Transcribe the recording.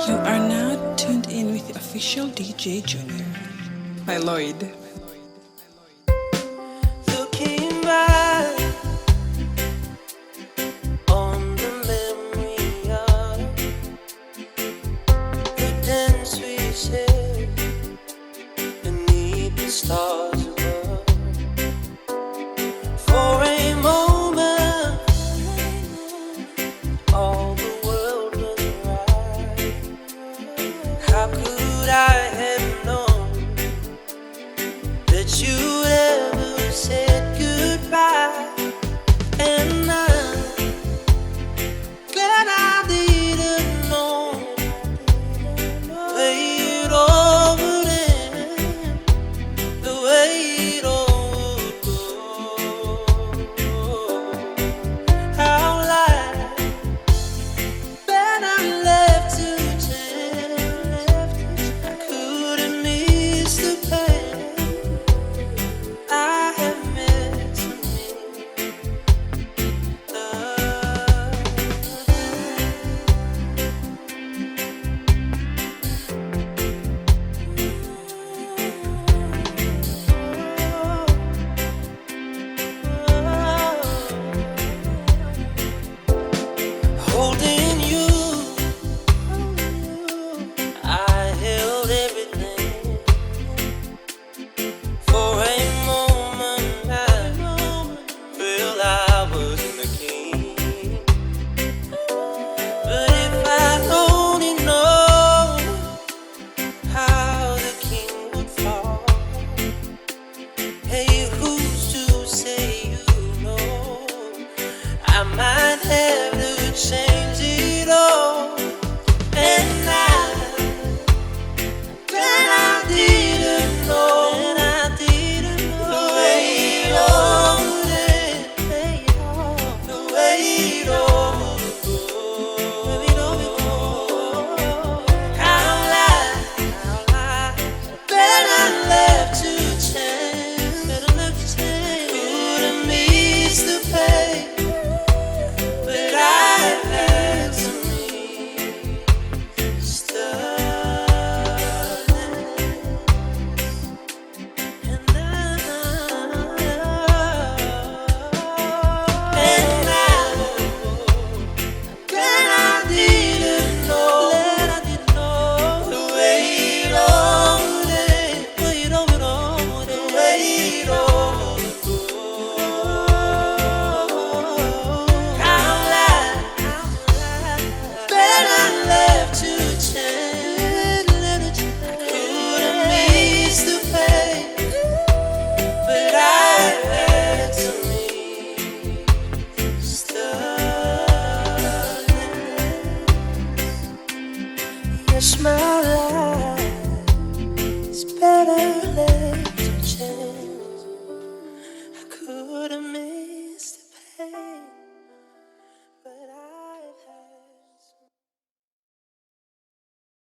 You are now tuned in with the official DJ Junior. By Lloyd. Looking back on the memory of the dance we shared beneath the stars above. For a moment, all the world was right. How could I have known that you'd ever said goodbye? And I'm glad I didn't know it all would end the way it all would go. How light that I'm left to tell. I couldn't miss the pain I have met to me. Holding you, I held everything. For a moment, I felt I wasn't the king. But if I only know how the king would fall, hey,